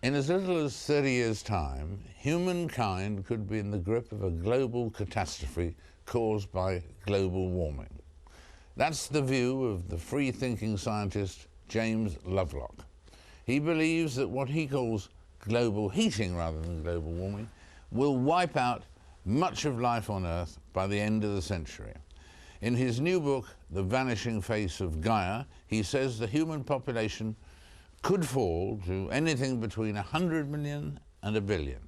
In as little as 30 years' time, humankind could be in the grip of a global catastrophe caused by global warming. That's the view of the free-thinking scientist James Lovelock. He believes that what he calls global heating rather than global warming will wipe out much of life on Earth by the end of the century. In his new book, The Vanishing Face of Gaia, he says the human population could fall to anything between 100 million and 1 billion.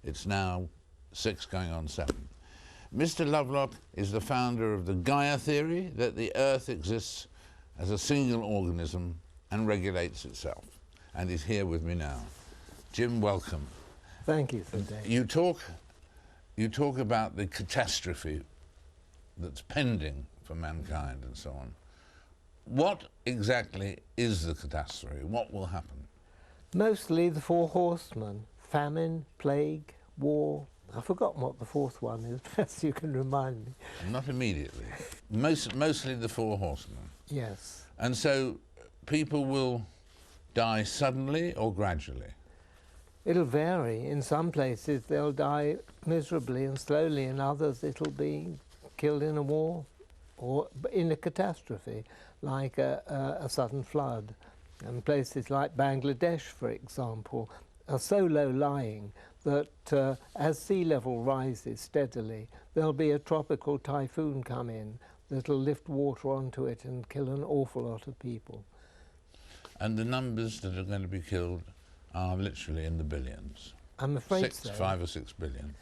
It's now 6 going on 7. Mr. Lovelock is the founder of the Gaia theory, that the Earth exists as a single organism and regulates itself. And he's here with me now. Jim, welcome. Thank you, Sir Dave. You talk about the catastrophe that's pending for mankind and so on. What exactly is the catastrophe? What will happen? Mostly the 4 horsemen: famine, plague, war. I've forgotten what the 4th one is. Perhaps you can remind me. Not immediately. Mostly the 4 horsemen. Yes. And so people will die suddenly or gradually? It'll vary. In some places they'll die miserably and slowly, in others it'll be killed in a war or in a catastrophe, like a sudden flood. And places like Bangladesh, for example, are so low-lying that as sea level rises steadily, there'll be a tropical typhoon come in that'll lift water onto it and kill an awful lot of people. And the numbers that are going to be killed are literally in the billions? I'm afraid so. 5 or 6 billion?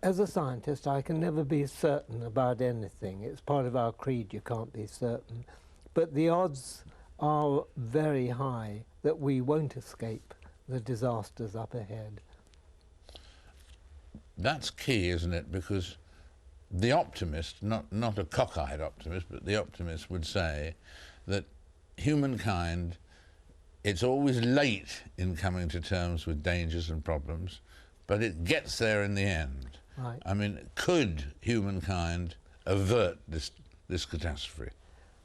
As a scientist, I can never be certain about anything. It's part of our creed, you can't be certain. But the odds are very high that we won't escape the disasters up ahead. That's key, isn't it? Because the optimist, not a cockeyed optimist, but the optimist would say that humankind, it's always late in coming to terms with dangers and problems, but it gets there in the end. Right. I mean, could humankind avert this catastrophe?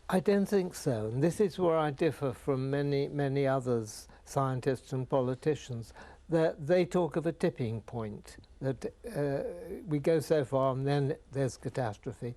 I don't think so, and this is where I differ from many others, scientists and politicians, that they talk of a tipping point, that we go so far and then there's catastrophe,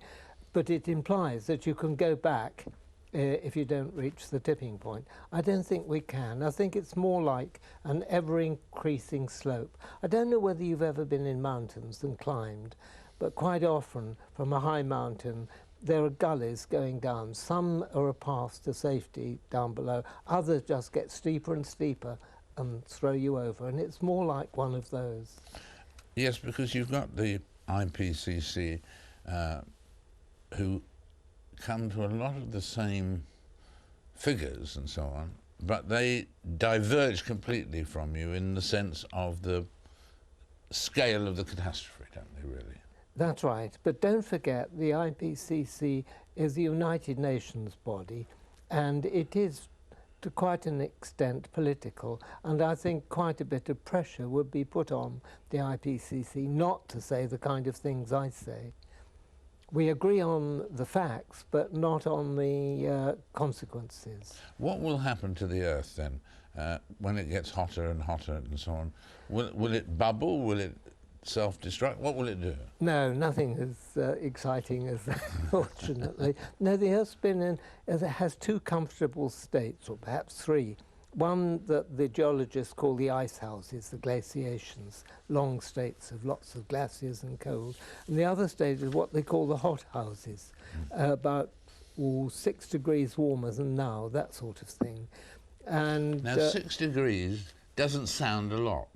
but it implies that you can go back if you don't reach the tipping point. I don't think we can. I think it's more like an ever-increasing slope. I don't know whether you've ever been in mountains and climbed, but quite often from a high mountain there are gullies going down. Some are a path to safety down below. Others just get steeper and steeper and throw you over, and it's more like one of those. Yes, because you've got the IPCC who come to a lot of the same figures and so on, but they diverge completely from you in the sense of the scale of the catastrophe, don't they, really? That's right, but don't forget the IPCC is the United Nations body, and it is to quite an extent political, and I think quite a bit of pressure would be put on the IPCC not to say the kind of things I say. We agree on the facts, but not on the consequences. What will happen to the Earth then when it gets hotter and hotter and so on? Will it bubble? Will it self-destruct? What will it do? No, nothing as exciting as that, fortunately. No, the Earth's been in, it has 2 comfortable states, or perhaps 3. One that the geologists call the ice houses, the glaciations, long states of lots of glaciers and cold. And the other state is what they call the hot houses, about 6 degrees warmer than now, that sort of thing. And now 6 degrees doesn't sound a lot,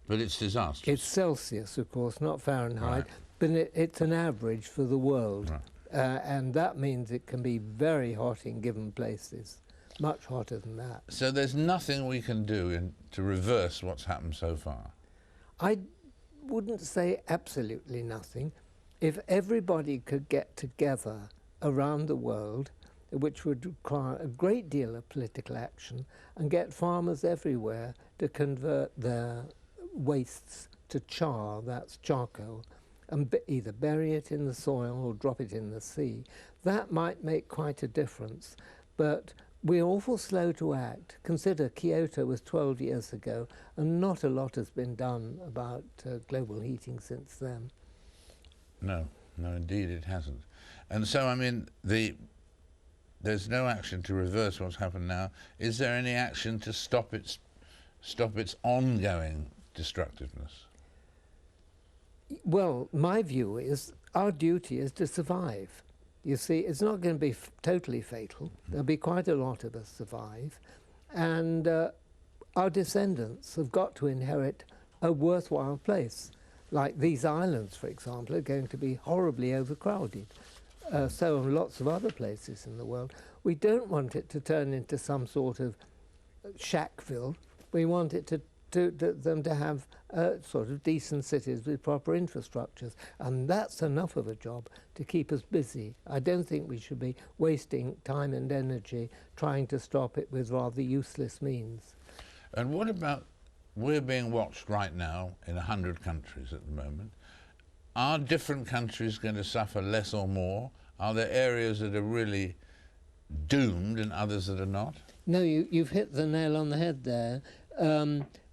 but it's disastrous. It's Celsius, of course, not Fahrenheit, right. But it's an average for the world. Right. And that means it can be very hot in given places. Much hotter than that. So there's nothing we can do to reverse what's happened so far? I wouldn't say absolutely nothing. If everybody could get together around the world, which would require a great deal of political action, and get farmers everywhere to convert their wastes to char, that's charcoal, and either bury it in the soil or drop it in the sea, that might make quite a difference. But we're awful slow to act. Consider Kyoto was 12 years ago, and not a lot has been done about global heating since then. No, no, indeed it hasn't. And so, I mean, there's no action to reverse what's happened now. Is there any action to stop its ongoing destructiveness? Well, my view is our duty is to survive. You see, it's not going to be totally fatal. There'll be quite a lot of us survive. And our descendants have got to inherit a worthwhile place. Like these islands, for example, are going to be horribly overcrowded. So are lots of other places in the world. We don't want it to turn into some sort of shackville. We want it them to have sort of decent cities with proper infrastructures, and that's enough of a job to keep us busy. I don't think we should be wasting time and energy trying to stop it with rather useless means. And what about, we're being watched right now in 100 countries at the moment. Are different countries going to suffer less or more? Are there areas that are really doomed and others that are not? No, you've hit the nail on the head there.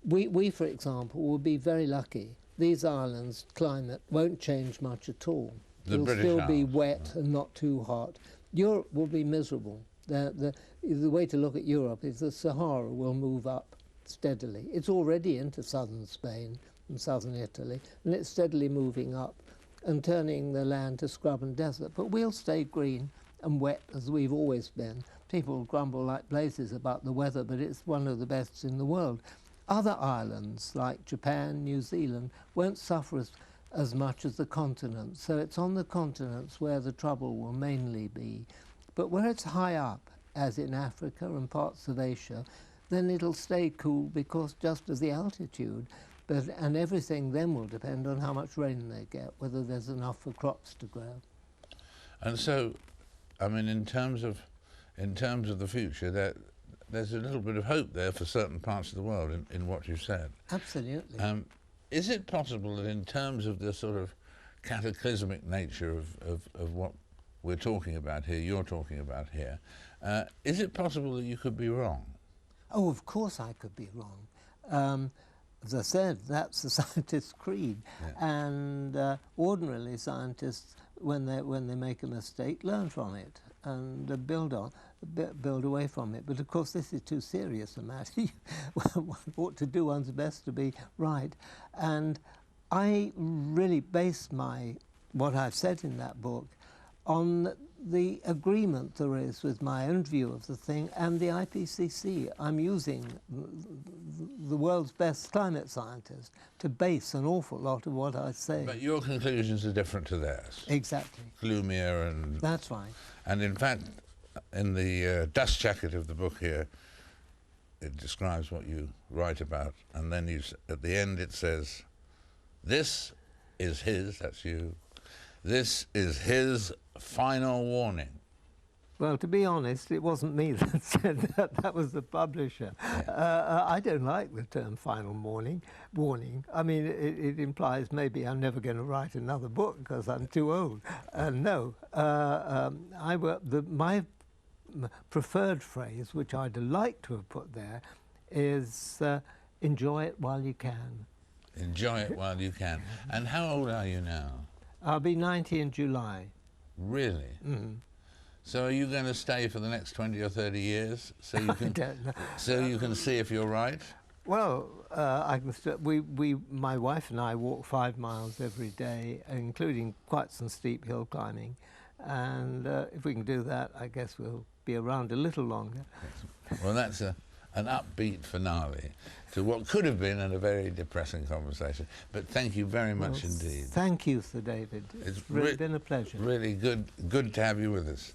We, for example, will be very lucky. These islands' climate won't change much at all. It'll still be wet and not too hot. Europe will be miserable. The way to look at Europe is the Sahara will move up steadily. It's already into southern Spain and southern Italy, and it's steadily moving up and turning the land to scrub and desert. But we'll stay green and wet as we've always been. People grumble like blazes about the weather, but it's one of the best in the world. Other islands, like Japan, New Zealand, won't suffer as much as the continent. So it's on the continents where the trouble will mainly be. But where it's high up, as in Africa and parts of Asia, then it'll stay cool because just of the altitude. And everything then will depend on how much rain they get, whether there's enough for crops to grow. And so, I mean, in terms of the future, there's a little bit of hope there for certain parts of the world in what you said. Absolutely. Is it possible that in terms of the sort of cataclysmic nature of what we're talking about here, you're talking about here, is it possible that you could be wrong? Oh, of course I could be wrong. As I said, that's the scientist's creed. Yeah. And ordinarily scientists, when they make a mistake, learn from it and build away from it. But of course this is too serious a matter. One ought to do one's best to be right. And I really base what I've said in that book on the agreement there is with my own view of the thing and the IPCC. I'm using the world's best climate scientists to base an awful lot of what I say. But your conclusions are different to theirs. Exactly. Gloomier and... That's right. And in fact, in the dust jacket of the book here, it describes what you write about, and then at the end it says, this is his, that's you, this is his final warning. Well, to be honest, it wasn't me that said that. That was the publisher. Yeah. I don't like the term final warning. I mean, it implies maybe I'm never going to write another book because I'm too old. No. My preferred phrase, which I'd like to have put there, is enjoy it while you can. Enjoy it while you can. And how old are you now? I'll be 90 in July. Really? Mm-hmm. So are you going to stay for the next 20 or 30 years so you can, so you can see if you're right? Well, my wife and I walk 5 miles every day, including quite some steep hill climbing. And if we can do that, I guess we'll be around a little longer. Well, that's an upbeat finale to what could have been a very depressing conversation. But thank you very much indeed. Thank you, Sir David. It's really been a pleasure. Really good to have you with us.